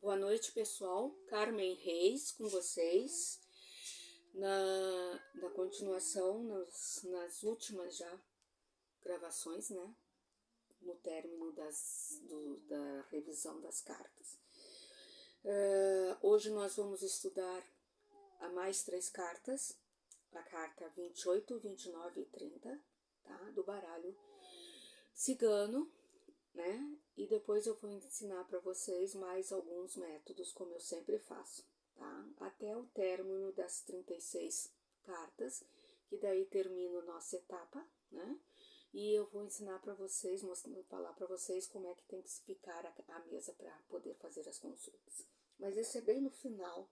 Boa noite, pessoal. Carmen Reis com vocês. Na continuação, nas últimas já gravações, né? No término da revisão das cartas. Hoje nós vamos estudar a mais 3 cartas. A carta 28, 29 e 30, tá? Do baralho cigano, né? E depois eu vou ensinar para vocês mais alguns métodos, como eu sempre faço, tá? Até o término das 36 cartas, que daí termina a nossa etapa, né? E eu vou ensinar para vocês, falar para vocês como é que tem que ficar a mesa para poder fazer as consultas. Mas isso é bem no final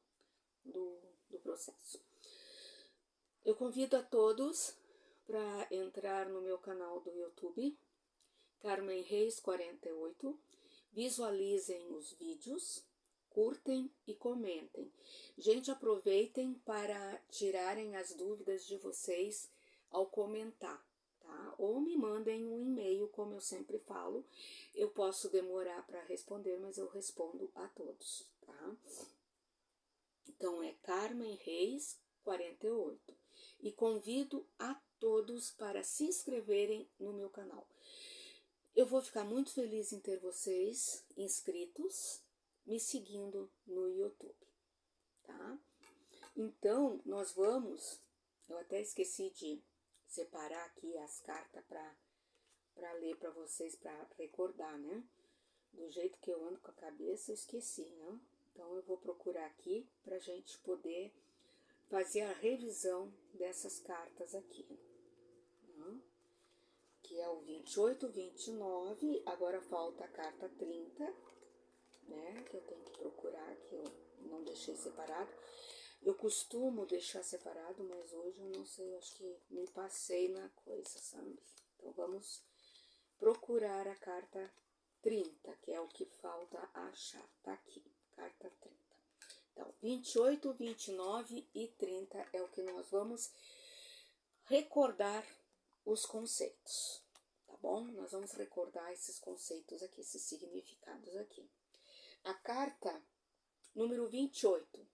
do processo. Eu convido a todos para entrar no meu canal do YouTube, Carmen Reis 48, visualizem os vídeos, curtem e comentem. Gente, aproveitem para tirarem as dúvidas de vocês ao comentar, tá? Ou me mandem um e-mail, como eu sempre falo. Eu posso demorar para responder, mas eu respondo a todos, tá? Então é Carmen Reis 48. E convido a todos para se inscreverem no meu canal. Eu vou ficar muito feliz em ter vocês inscritos, me seguindo no YouTube, tá? Então, nós vamos... Eu até esqueci de separar aqui as cartas para ler para vocês, para recordar, né? Do jeito que eu ando com a cabeça, eu esqueci, né? Então, eu vou procurar aqui para a gente poder fazer a revisão dessas cartas aqui, né? Que é o 28, 29, agora falta a carta 30, né, que eu tenho que procurar, que eu não deixei separado. Eu costumo deixar separado, mas hoje eu não sei, acho que me passei na coisa, sabe? Então vamos procurar a carta 30, que é o que falta achar, tá aqui, carta 30. Então, 28, 29 e 30 é o que nós vamos recordar os conceitos, tá bom? Nós vamos recordar esses conceitos aqui, esses significados aqui. A carta número 28.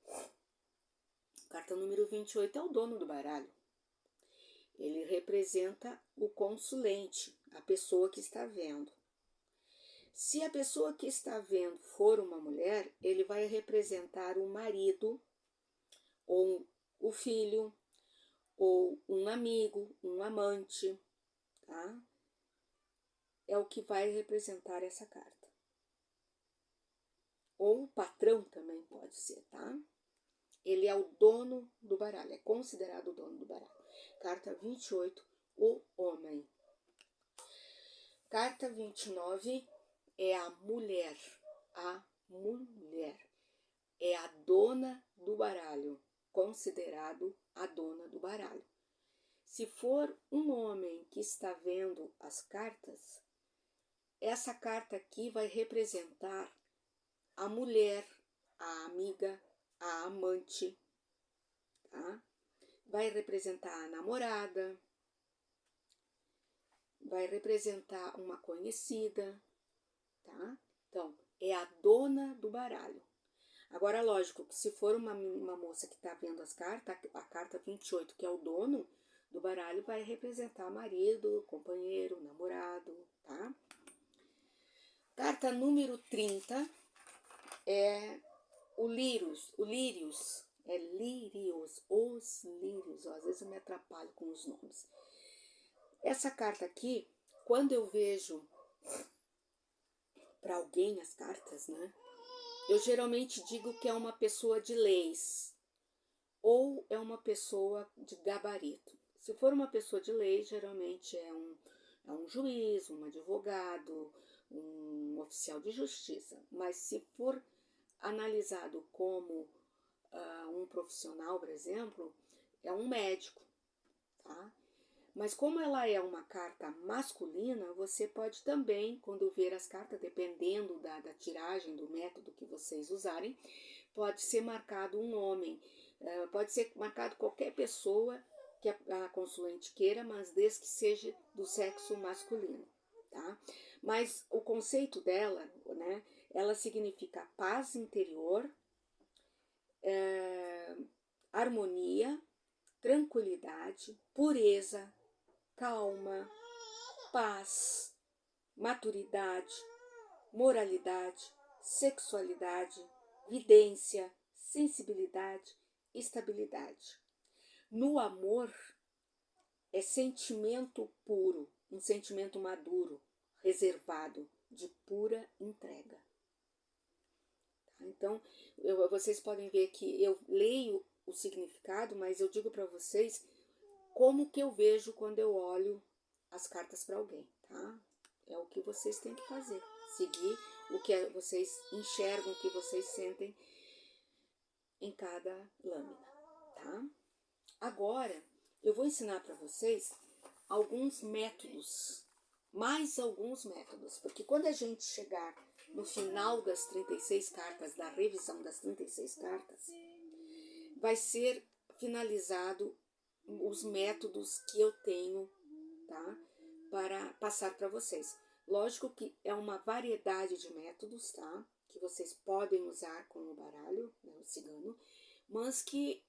Carta número 28 é o dono do baralho. Ele representa o consulente, a pessoa que está vendo. Se a pessoa que está vendo for uma mulher, ele vai representar o marido, ou o filho, ou um amigo, um amante, tá? É o que vai representar essa carta. Ou o patrão também pode ser, tá? Ele é o dono do baralho, é considerado o dono do baralho. Carta 28, o homem. Carta 29 é a mulher. A mulher é a dona do baralho, considerado a dona do baralho. Se for um homem que está vendo as cartas, essa carta aqui vai representar a mulher, a amiga, a amante, tá? Vai representar a namorada, vai representar uma conhecida, tá? Então, é a dona do baralho. Agora, lógico que se for uma moça que está vendo as cartas, a carta 28, que é o dono do baralho, vai representar marido, companheiro, namorado, tá? Carta número 30 é o Lírios, é Lírios, os Lírios, ó, às vezes eu me atrapalho com os nomes. Essa carta aqui, quando eu vejo para alguém as cartas, né, eu geralmente digo que é uma pessoa de leis, ou é uma pessoa de gabarito. Se for uma pessoa de lei, geralmente é um juiz, um advogado, um oficial de justiça. Mas se for analisado como um profissional, por exemplo, é um médico, tá? Mas como ela é uma carta masculina, você pode também, quando ver as cartas, dependendo da tiragem, do método que vocês usarem, pode ser marcado um homem, pode ser marcado qualquer pessoa que a consulente queira, mas desde que seja do sexo masculino, tá? Mas o conceito dela, né, ela significa paz interior, harmonia, tranquilidade, pureza, calma, paz, maturidade, moralidade, sexualidade, vidência, sensibilidade, estabilidade. No amor, é sentimento puro, um sentimento maduro, reservado, de pura entrega. Então, vocês podem ver que eu leio o significado, mas eu digo para vocês como que eu vejo quando eu olho as cartas para alguém, tá? É o que vocês têm que fazer, seguir o que vocês enxergam, o que vocês sentem em cada lâmina, tá? Agora, eu vou ensinar para vocês alguns métodos, mais alguns métodos, porque quando a gente chegar no final das 36 cartas, da revisão das 36 cartas, vai ser finalizado os métodos que eu tenho, tá, para passar para vocês. Lógico que é uma variedade de métodos, tá, que vocês podem usar com o baralho, né, o cigano, mas que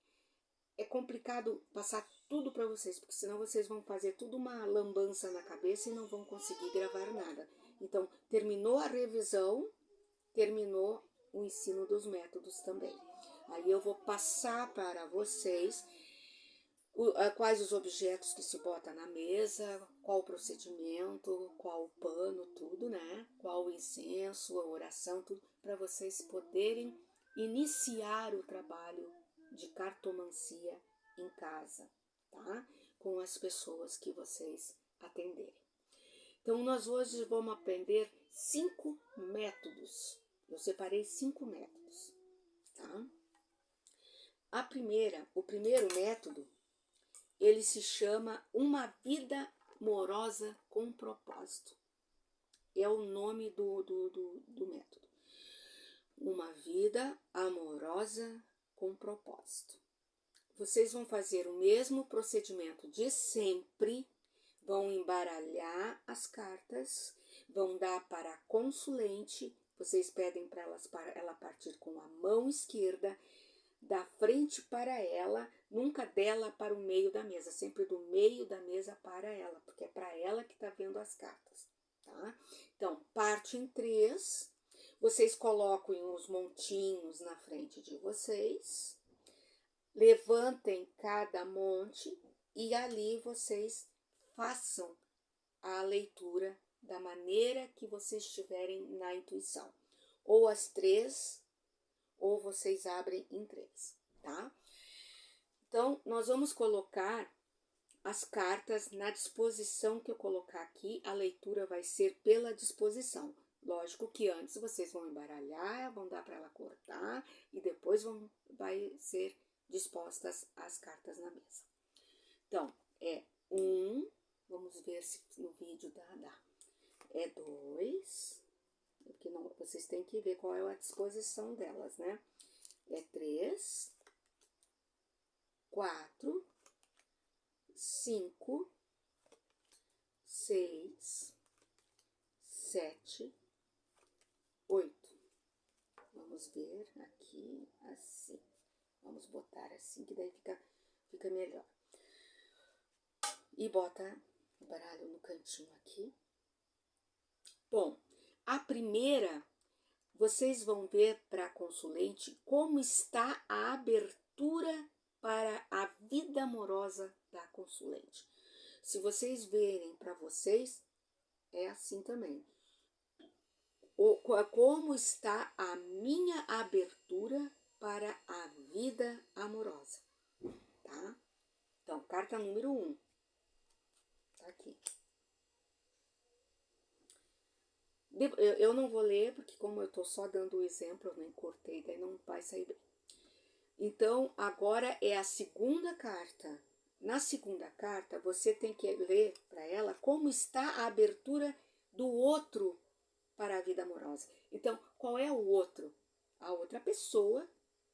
é complicado passar tudo para vocês, porque senão vocês vão fazer tudo uma lambança na cabeça e não vão conseguir gravar nada. Então, terminou a revisão, terminou o ensino dos métodos também. Aí eu vou passar para vocês quais os objetos que se bota na mesa, qual o procedimento, qual o pano, tudo, né? Qual o incenso, a oração, tudo, para vocês poderem iniciar o trabalho de cartomancia em casa, tá? Com as pessoas que vocês atenderem. Então, nós hoje vamos aprender 5 métodos. Eu separei 5 métodos, tá? O primeiro método, ele se chama Uma Vida Amorosa com Propósito. É o nome do método. Uma vida amorosa com propósito. Vocês vão fazer o mesmo procedimento de sempre, vão embaralhar as cartas, vão dar para a consulente, vocês pedem para ela partir com a mão esquerda, da frente para ela, nunca dela para o meio da mesa, sempre do meio da mesa para ela, porque é para ela que está vendo as cartas, tá? Então, parte em 3, vocês colocam os montinhos na frente de vocês, levantem cada monte e ali vocês façam a leitura da maneira que vocês estiverem na intuição. Ou as 3, ou vocês abrem em 3, tá? Então, nós vamos colocar as cartas na disposição que eu colocar aqui. A leitura vai ser pela disposição. Lógico que antes vocês vão embaralhar, vão dar para ela cortar e depois vai ser dispostas as cartas na mesa. Então, é 1, vamos ver se no vídeo dá. É 2, porque não, vocês têm que ver qual é a disposição delas, né? É 3, 4, 5, 6, 7, 8. Vamos ver aqui, assim. Vamos botar assim, que daí fica melhor. E bota o baralho no cantinho aqui. Bom, a primeira, vocês vão ver para a consulente como está a abertura para a vida amorosa da consulente. Se vocês verem para vocês, é assim também. Como está a minha abertura para a vida amorosa, tá? Então, carta número 1. Tá aqui. Eu não vou ler, porque como eu tô só dando o exemplo, eu nem cortei, daí não vai sair bem. Então, agora é a segunda carta. Na segunda carta, você tem que ler para ela como está a abertura do outro para a vida amorosa. Então, qual é o outro? A outra pessoa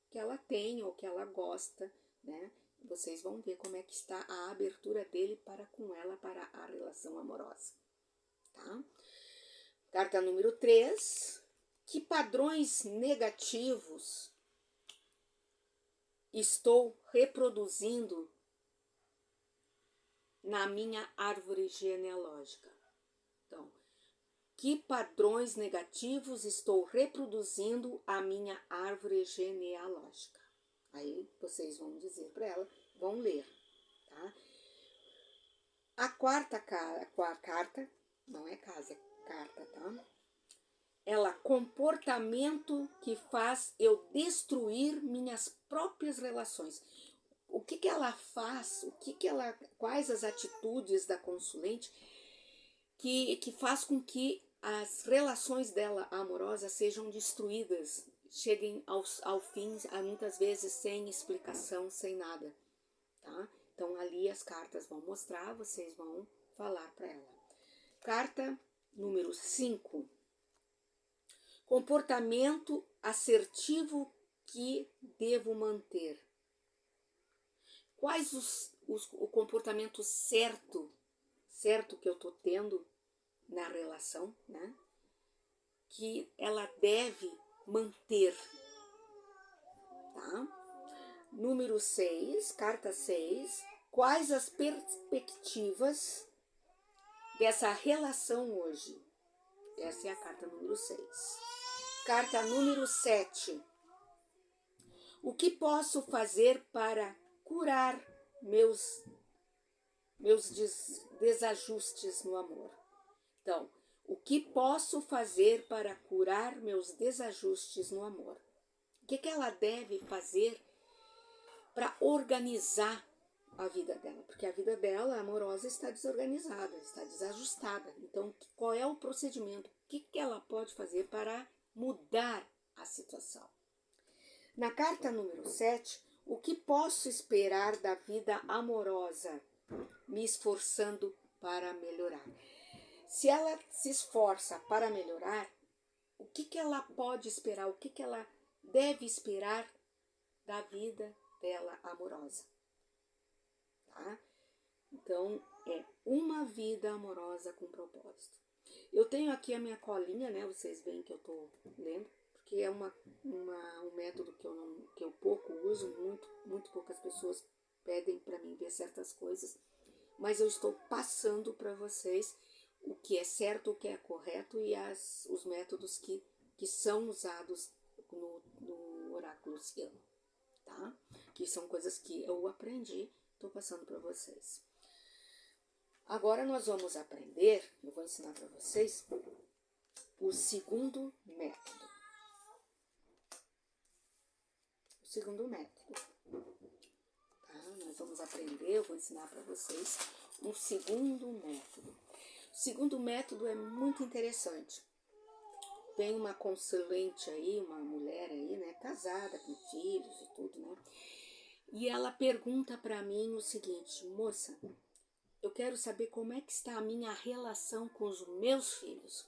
que ela tem ou que ela gosta, né? Vocês vão ver como é que está a abertura dele para com ela, para a relação amorosa, tá? Carta número 3, Que padrões negativos estou reproduzindo na minha árvore genealógica? Então, que padrões negativos estou reproduzindo a minha árvore genealógica? Aí vocês vão dizer para ela, vão ler, tá? A quarta carta, não é casa, é carta, tá? Ela, comportamento que faz eu destruir minhas próprias relações. O que ela faz, quais as atitudes da consulente que faz com que as relações dela amorosas sejam destruídas, cheguem ao fim, muitas vezes sem explicação, sem nada, tá? Então ali as cartas vão mostrar, vocês vão falar para ela. Carta número 5. Comportamento assertivo que devo manter. Quais o comportamento certo que eu estou tendo na relação, né? Que ela deve manter, tá? Número 6, carta 6. Quais as perspectivas dessa relação hoje? Essa é a carta número 6. Carta número 7. O que posso fazer para curar meus desajustes no amor? Então, o que posso fazer para curar meus desajustes no amor? O que ela deve fazer para organizar a vida dela? Porque a vida dela, amorosa, está desorganizada, está desajustada. Então, qual é o procedimento? O que ela pode fazer para mudar a situação? Na carta número 7, o que posso esperar da vida amorosa, me esforçando para melhorar? Se ela se esforça para melhorar, o que ela pode esperar? O que ela deve esperar da vida dela amorosa? Tá? Então, é uma vida amorosa com propósito. Eu tenho aqui a minha colinha, né? Vocês veem que eu tô lendo, porque é um método que eu pouco uso, muito poucas pessoas pedem para mim ver certas coisas, mas eu estou passando para vocês o que é certo, o que é correto e os métodos que são usados no oráculo ciano, tá? Que são coisas que eu aprendi, estou passando para vocês. Agora nós vamos aprender, eu vou ensinar para vocês o segundo método. O segundo método. Tá? Nós vamos aprender, eu vou ensinar para vocês um segundo método. O segundo método é muito interessante. Tem uma consulente aí, uma mulher aí, né, casada, com filhos e tudo, né? E ela pergunta para mim o seguinte: moça, eu quero saber como é que está a minha relação com os meus filhos.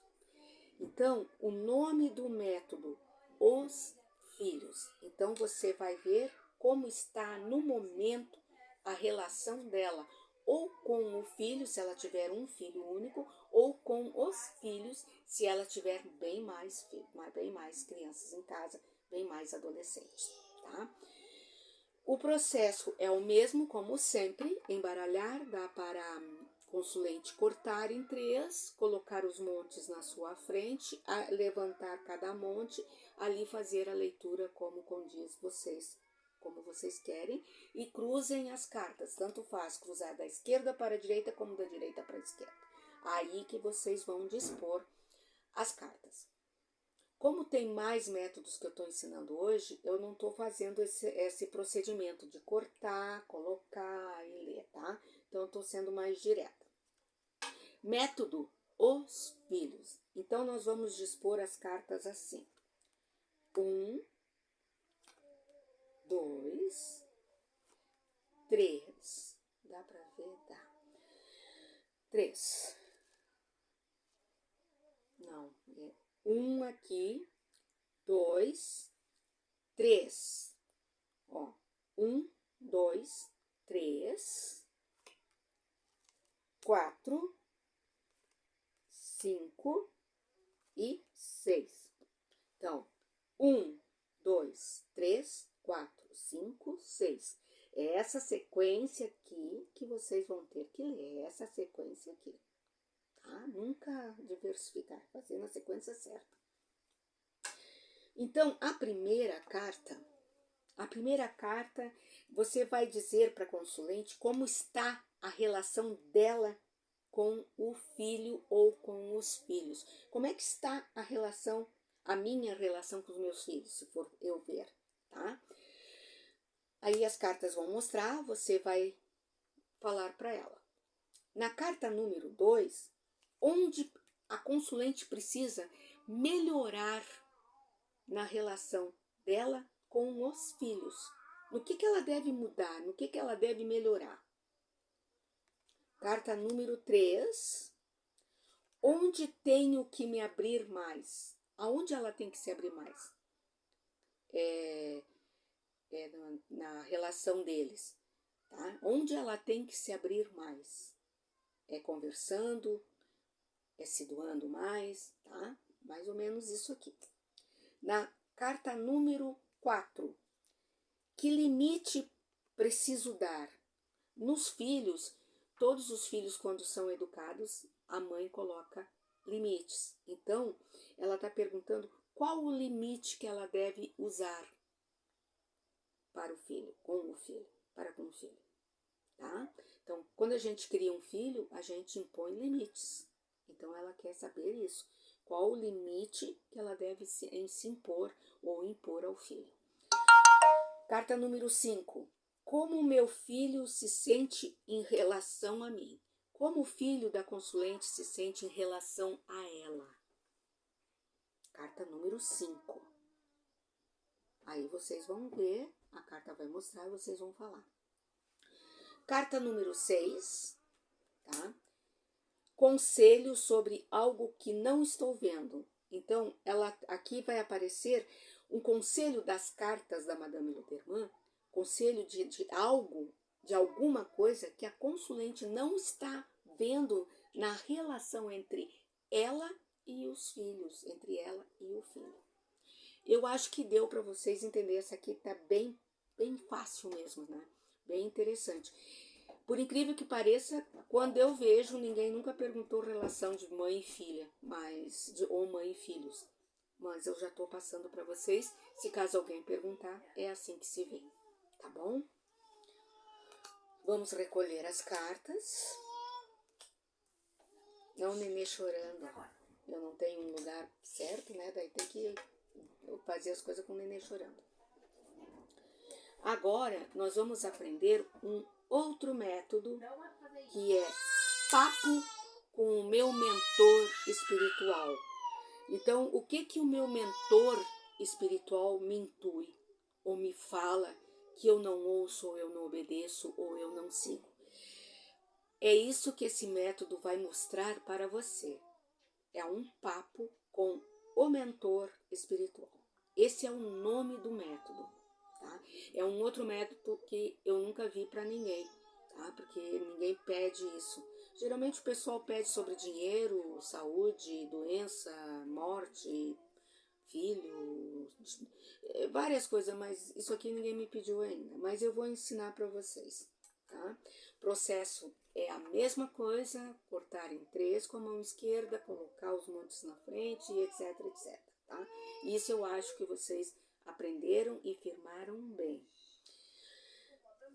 Então, o nome do método, os filhos. Então, você vai ver como está no momento a relação dela, ou com o filho, se ela tiver um filho único, ou com os filhos, se ela tiver bem mais crianças em casa, bem mais adolescentes, tá? O processo é o mesmo, como sempre: embaralhar, dá para a consulente cortar em 3, colocar os montes na sua frente, levantar cada monte, ali fazer a leitura como condiz como vocês querem, e cruzem as cartas, tanto faz cruzar da esquerda para a direita como da direita para a esquerda. Aí que vocês vão dispor as cartas. Como tem mais métodos que eu estou ensinando hoje, eu não estou fazendo esse procedimento de cortar, colocar e ler, tá? Então, eu estou sendo mais direta. Método, os filhos. Então, nós vamos dispor as cartas assim. 1, 2, 3. Dá para ver? Dá. 3. Não, é 1 aqui, 2, 3. Ó, 1, 2, 3, 4, 5 e 6. 1, 2, 3, 4, 5, 6. É essa sequência aqui que vocês vão ter que ler, essa sequência aqui. Tá? Nunca diversificar, fazer na sequência certa. Então, a primeira carta, você vai dizer para a consulente como está a relação dela com o filho ou com os filhos. Como é que está a minha relação com os meus filhos, se for eu ver, tá? Aí as cartas vão mostrar, você vai falar para ela. Na carta número 2, onde a consulente precisa melhorar na relação dela com os filhos. No que ela deve mudar, no que ela deve melhorar. Carta número 3, onde tenho que me abrir mais? Aonde ela tem que se abrir mais? Na relação deles, tá? Onde ela tem que se abrir mais? É conversando, é se doando mais, tá? Mais ou menos isso aqui. Na carta número 4, que limite preciso dar? Nos filhos, todos os filhos, quando são educados, a mãe coloca limites. Então, ela está perguntando qual o limite que ela deve usar para o filho, para com o filho, tá? Então, quando a gente cria um filho, a gente impõe limites. Então, ela quer saber isso. Qual o limite que ela deve se impor ou impor ao filho. Carta número 5. Como meu filho se sente em relação a mim? Como o filho da consulente se sente em relação a ela? Carta número 5. Aí vocês vão ver, a carta vai mostrar e vocês vão falar. Carta número 6, tá? Conselho sobre algo que não estou vendo. Então, aqui vai aparecer um conselho das cartas da Madame Lenormand, conselho de algo, de alguma coisa que a consulente não está vendo na relação entre ela e os filhos, entre ela e o filho. Eu acho que deu para vocês entenderem. Essa aqui tá bem fácil mesmo, né? Bem interessante. Por incrível que pareça, quando eu vejo, ninguém nunca perguntou relação de mãe e filha, ou mãe e filhos. Mas eu já estou passando para vocês. Se caso alguém perguntar, é assim que se vê, tá bom? Vamos recolher as cartas. Não, nenê chorando. Eu não tenho um lugar certo, né? Daí tem que fazer as coisas com o nenê chorando. Agora, nós vamos aprender um outro método, que é papo com o meu mentor espiritual. Então, o que o meu mentor espiritual me intui, ou me fala que eu não ouço, ou eu não obedeço, ou eu não sigo? É isso que esse método vai mostrar para você. É um papo com o mentor espiritual. Esse é o nome do método, tá? É um outro método que eu nunca vi para ninguém, tá? Porque ninguém pede isso. Geralmente o pessoal pede sobre dinheiro, saúde, doença, morte, filho, várias coisas, mas isso aqui ninguém me pediu ainda. Mas eu vou ensinar para vocês, tá? O processo é a mesma coisa, cortar em 3 com a mão esquerda, colocar os montes na frente, etc, etc, tá? Isso eu acho que vocês aprenderam e firmaram bem.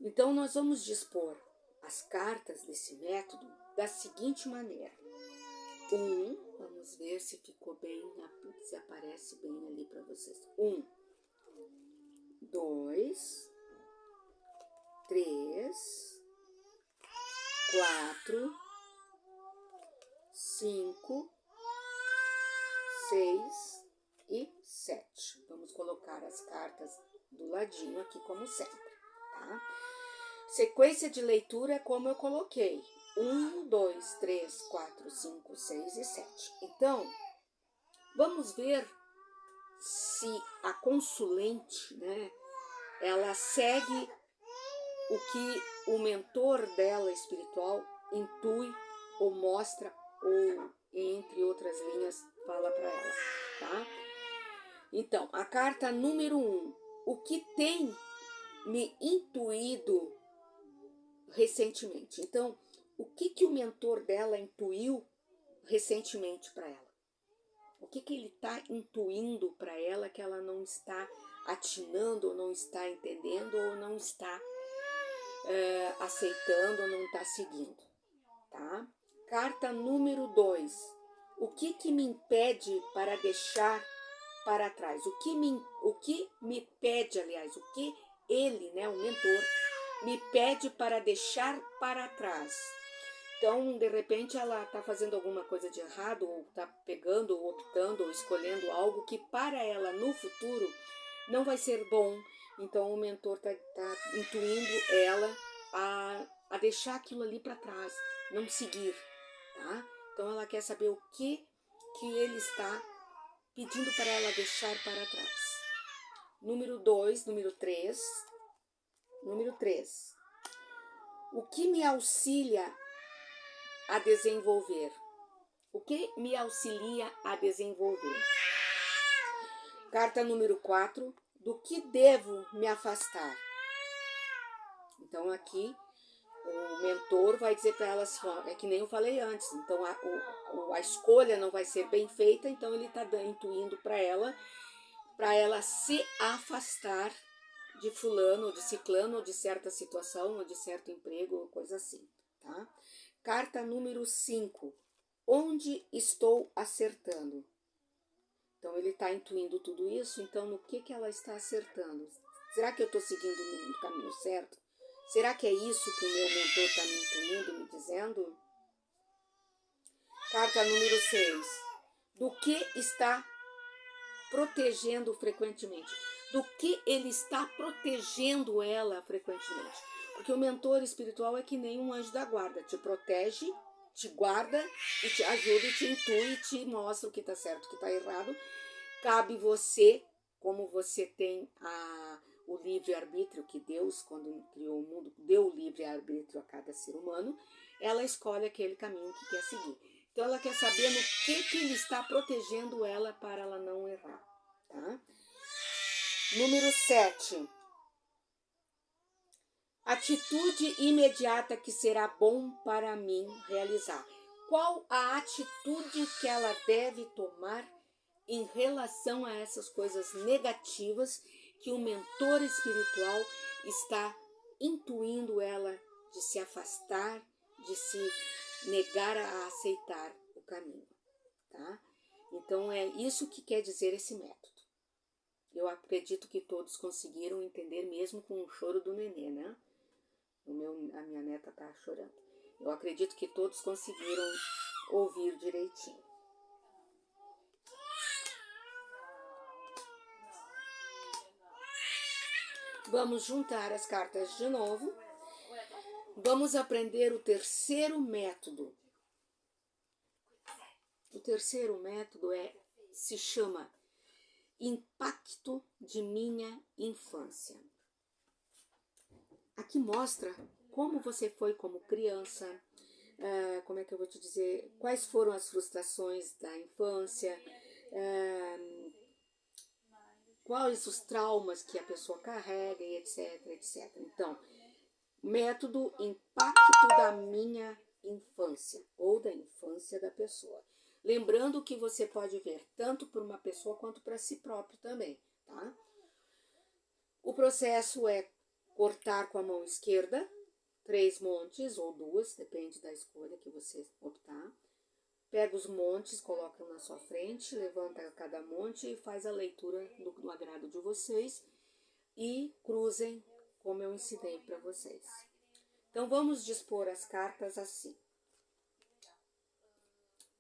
Então, nós vamos dispor as cartas desse método da seguinte maneira. Vamos ver se ficou bem, se aparece bem ali para vocês. 1, 2, 3, 4, 5, 6 e 7. Vamos colocar as cartas do ladinho aqui, como sempre, tá? Sequência de leitura como eu coloquei. 1, 2, 3, 4, 5, 6 e 7. Então, vamos ver se a consulente, né, ela segue o que o mentor dela espiritual intui ou mostra ou, entre outras linhas, fala para ela, tá? Então, a carta número 1. O que tem me intuído recentemente? Então, o que o mentor dela intuiu recentemente para ela? O que ele está intuindo para ela que ela não está atinando, ou não está entendendo, ou não está aceitando, ou não está seguindo, tá? Carta número 2. O que me impede para deixar para trás? O que me pede, aliás, o que ele, né, o mentor, me pede para deixar para trás? Então, de repente, ela está fazendo alguma coisa de errado, ou está pegando, ou optando, ou escolhendo algo que para ela no futuro não vai ser bom. Então, o mentor está intuindo ela a deixar aquilo ali para trás, não seguir, tá? Então, ela quer saber o que ele está pedindo para ela deixar para trás. Número 3. O que me auxilia a desenvolver? O que me auxilia a desenvolver? Carta número 4. Do que devo me afastar? Então, aqui, o mentor vai dizer para ela assim, ó, é que nem eu falei antes, então a escolha não vai ser bem feita, então ele está intuindo para ela se afastar de fulano, ou de ciclano, ou de certa situação, ou de certo emprego, ou coisa assim, tá? Carta número 5. Onde estou acertando? Então, ele está intuindo tudo isso, então no que ela está acertando? Será que eu estou seguindo no caminho certo? Será que é isso que o meu mentor está me intuindo, me dizendo? Carta número 6. Do que está protegendo frequentemente? Do que ele está protegendo ela frequentemente? Porque o mentor espiritual é que nem um anjo da guarda, te protege, te guarda e te ajuda e te intui, te mostra o que está certo, o que está errado. Cabe você, como você tem o livre-arbítrio, que Deus, quando criou o mundo, deu o livre-arbítrio a cada ser humano, ela escolhe aquele caminho que quer seguir. Então, ela quer saber no que ele está protegendo ela para ela não errar, tá? Número 7. Atitude imediata que será bom para mim realizar. Qual a atitude que ela deve tomar em relação a essas coisas negativas que o mentor espiritual está intuindo ela de se afastar, de se negar a aceitar o caminho, tá? Então, é isso que quer dizer esse método. Eu acredito que todos conseguiram entender, mesmo com o choro do nenê, né? A minha neta tá chorando. Eu acredito que todos conseguiram ouvir direitinho. Vamos juntar as cartas de novo. Vamos aprender o terceiro método. O terceiro método se chama Impacto de minha infância. Aqui mostra como você foi como criança, como é que eu vou te dizer, quais foram as frustrações da infância, quais os traumas que a pessoa carrega e etc, etc. Então, método impacto da minha infância ou da infância da pessoa. Lembrando que você pode ver tanto para uma pessoa quanto para si próprio também, tá? O processo é cortar com a mão esquerda 3 montes ou 2, depende da escolha que você optar. Pega os montes, coloca na sua frente, levanta cada monte e faz a leitura do agrado de vocês e cruzem como eu ensinei para vocês. Então, vamos dispor as cartas assim.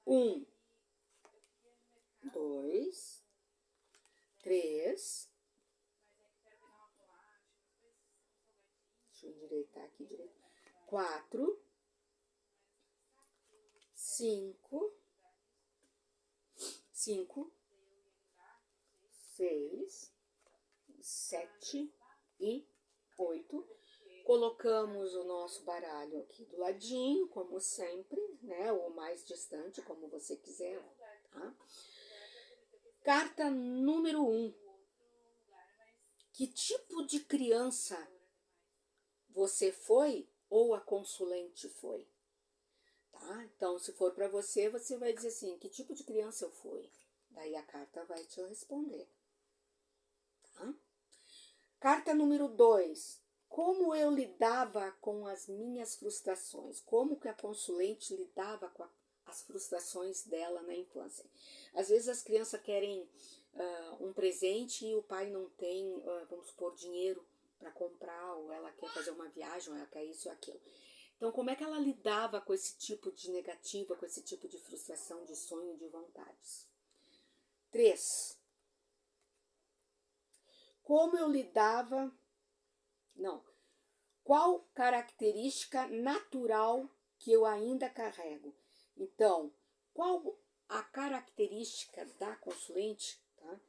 1, 2, 3. Deixa eu endireitar aqui direito. 4, 5, 6, 7 e 8. Colocamos o nosso baralho aqui do ladinho, como sempre, né? Ou mais distante, como você quiser, tá? Carta número 1. Que tipo de criança você foi ou a consulente foi? Tá? Então, se for para você, você vai dizer assim, que tipo de criança eu fui? Daí a carta vai te responder. Tá? Carta número 2. Como eu lidava com as minhas frustrações? Como que a consulente lidava com as frustrações dela na infância? Às vezes as crianças querem um presente e o pai não tem, vamos supor, dinheiro para comprar, ou ela quer fazer uma viagem, ou ela quer isso ou aquilo. Então, como é que ela lidava com esse tipo de negativa, com esse tipo de frustração, de sonho, de vontades? 3. Como eu lidava... Não. Qual característica natural que eu ainda carrego? Então, qual a característica da consulente, tá,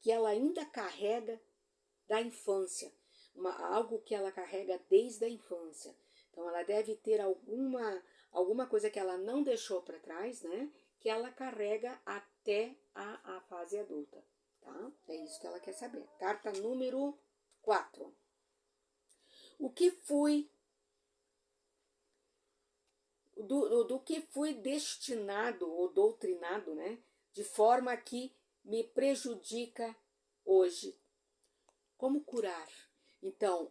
que ela ainda carrega da infância? Algo que ela carrega desde a infância. Então, ela deve ter alguma coisa que ela não deixou para trás, né? Que ela carrega até a fase adulta, tá? É isso que ela quer saber. Carta número 4. O que fui do que fui destinado ou doutrinado, né? De forma que me prejudica hoje. Como curar? Então,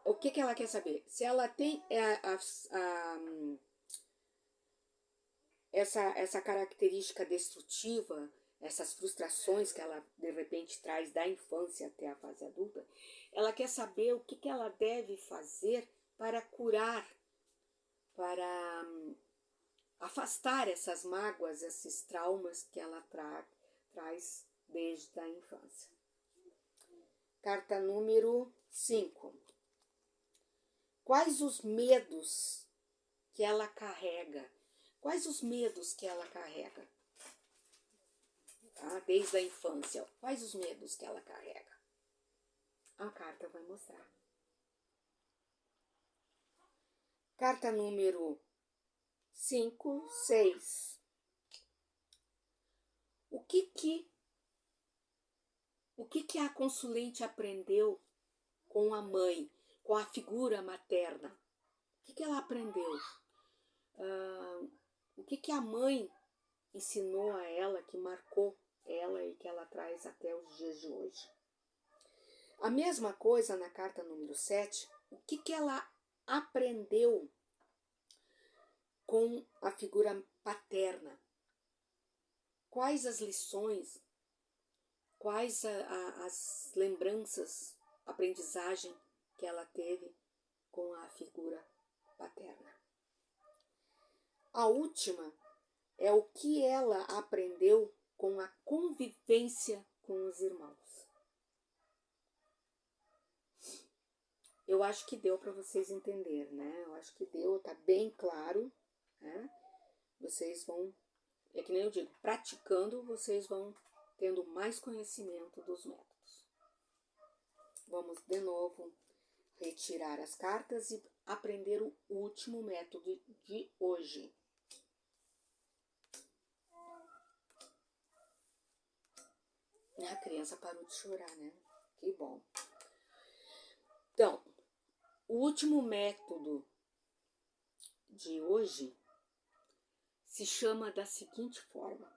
o que ela quer saber? Se ela tem essa característica destrutiva, essas frustrações que ela de repente traz da infância até a fase adulta, ela quer saber o que ela deve fazer para curar, para afastar essas mágoas, esses traumas que ela traz desde a infância. Carta número 5. Quais os medos que ela carrega? Quais os medos que ela carrega? Tá? Desde a infância. Quais os medos que ela carrega? A carta vai mostrar. Carta número 5, 6. O que a consulente aprendeu com a mãe, com a figura materna? O que ela aprendeu? O que a mãe ensinou a ela, que marcou ela e que ela traz até os dias de hoje? A mesma coisa na carta número 7, o que ela aprendeu com a figura paterna? Quais as lições, quais as lembranças, aprendizagem que ela teve com a figura paterna? A última é o que ela aprendeu com a convivência com os irmãos. Eu acho que deu para vocês entenderem, né? Eu acho que deu, tá bem claro, né? Vocês vão, é que nem eu digo, praticando, vocês vão tendo mais conhecimento dos métodos. Vamos de novo retirar as cartas e aprender o último método de hoje. A criança parou de chorar, né? Que bom. Então, o último método de hoje se chama da seguinte forma: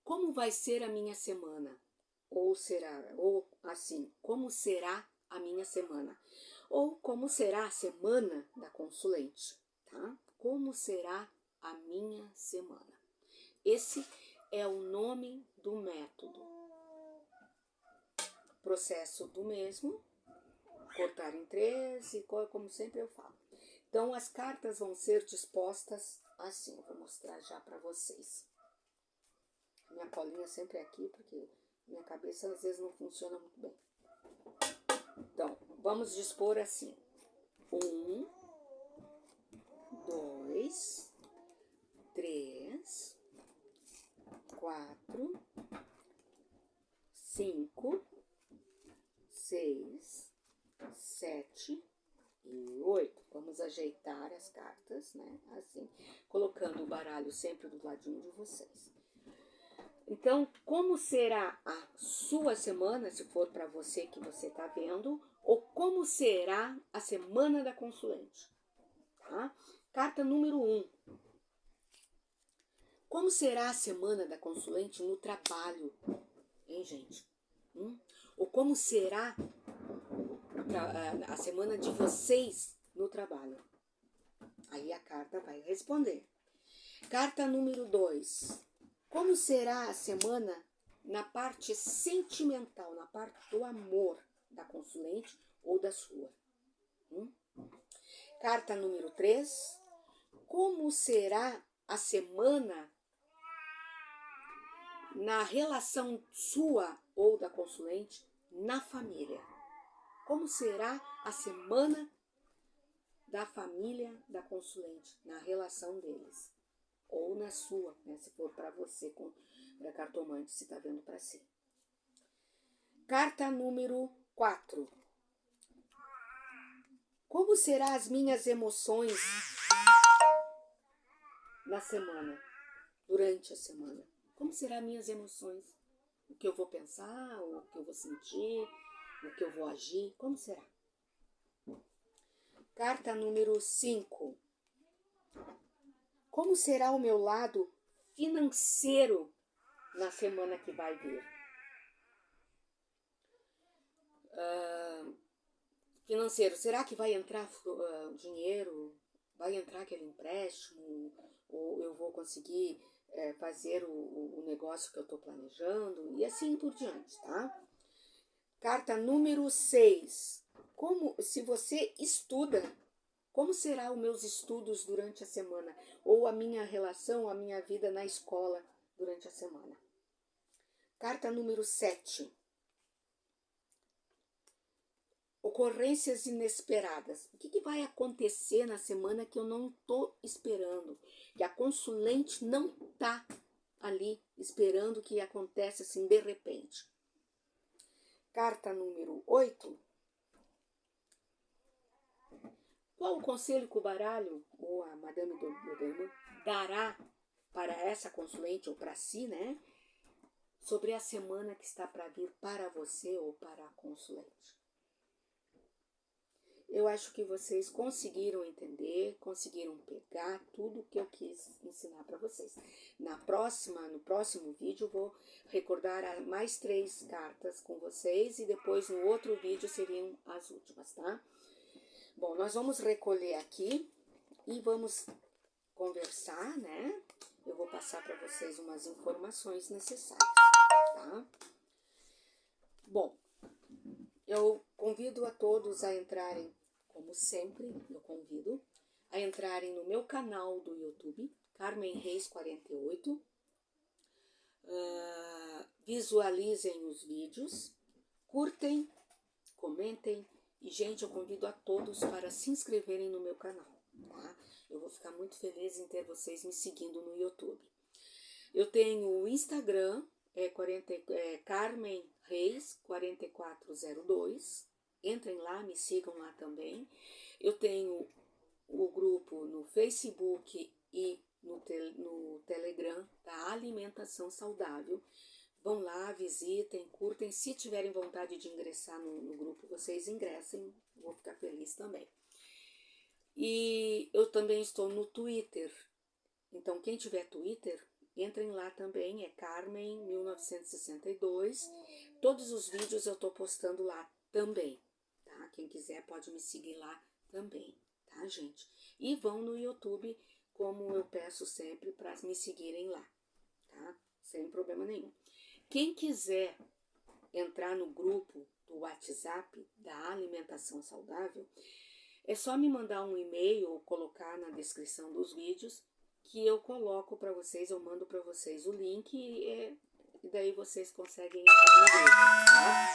como vai ser a minha semana? Ou assim, como será a minha semana? Ou como será a semana da consulente, tá? Como será a minha semana? Esse é o nome do método. Processo do mesmo, cortar em 3 e como sempre eu falo. Então, as cartas vão ser dispostas assim. Eu vou mostrar já para vocês. Minha colinha sempre é aqui, porque minha cabeça às vezes não funciona muito bem. Então, vamos dispor assim. 1, 2, 3, 4, 5, 6, 7 e 8. Vamos ajeitar as cartas, né? Assim, colocando o baralho sempre do ladinho de vocês. Então, como será a sua semana, se for para você que você está vendo, ou como será a semana da consulente? Tá? Carta número 1. Como será a semana da consulente no trabalho, hein, gente? Ou como será a semana de vocês no trabalho? Aí a carta vai responder. Carta número 2. Como será a semana na parte sentimental, na parte do amor da consulente ou da sua? Carta número 3. Como será a semana na relação sua ou da consulente na família? Como será a semana da família da consulente, na relação deles? Ou na sua, né, se for para você, para cartomante, se está vendo para si. Carta número 4. Como serão as minhas emoções na semana, durante a semana? Como serão minhas emoções? O que eu vou pensar, o que eu vou sentir, o que eu vou agir? Como será? Carta número 5. Como será o meu lado financeiro na semana que vai vir? Financeiro, será que vai entrar dinheiro? Vai entrar aquele empréstimo? Ou eu vou conseguir fazer o negócio que eu estou planejando? E assim por diante, tá? Carta número 6. Se você estuda, como serão os meus estudos durante a semana? Ou a minha relação, a minha vida na escola durante a semana? Carta número 7. Ocorrências inesperadas. O que vai acontecer na semana que eu não estou esperando? Que a consulente não está ali esperando que aconteça assim de repente. Carta número 8. Qual o conselho que o baralho, ou a Madame Doberman, dará para essa consulente, ou para si, né? Sobre a semana que está para vir para você ou para a consulente? Eu acho que vocês conseguiram entender, conseguiram pegar tudo que eu quis ensinar para vocês. No próximo vídeo, eu vou recordar mais 3 cartas com vocês e depois no outro vídeo seriam as últimas, tá? Bom, nós vamos recolher aqui e vamos conversar, né? Eu vou passar para vocês umas informações necessárias, tá? Bom, eu convido a todos a entrarem, como sempre, eu convido a entrarem no meu canal do YouTube, Carmen Reis 48. Visualizem os vídeos, curtem, comentem e, gente, eu convido a todos para se inscreverem no meu canal, tá? Eu vou ficar muito feliz em ter vocês me seguindo no YouTube. Eu tenho o Instagram, Carmen Reis 4402. Entrem lá, me sigam lá também. Eu tenho o grupo no Facebook e no Telegram da Alimentação Saudável. Vão lá, visitem, curtem. Se tiverem vontade de ingressar no grupo, vocês ingressem. Vou ficar feliz também. E eu também estou no Twitter. Então, quem tiver Twitter, entrem lá também. É Carmen 1962. Todos os vídeos eu estou postando lá também. Tá? Quem quiser pode me seguir lá também. Tá, gente? E vão no YouTube, como eu peço sempre, para me seguirem lá. Tá? Sem problema nenhum. Quem quiser entrar no grupo do WhatsApp da Alimentação Saudável, é só me mandar um e-mail ou colocar na descrição dos vídeos que eu coloco para vocês, eu mando para vocês o link e daí vocês conseguem entrar no grupo, tá?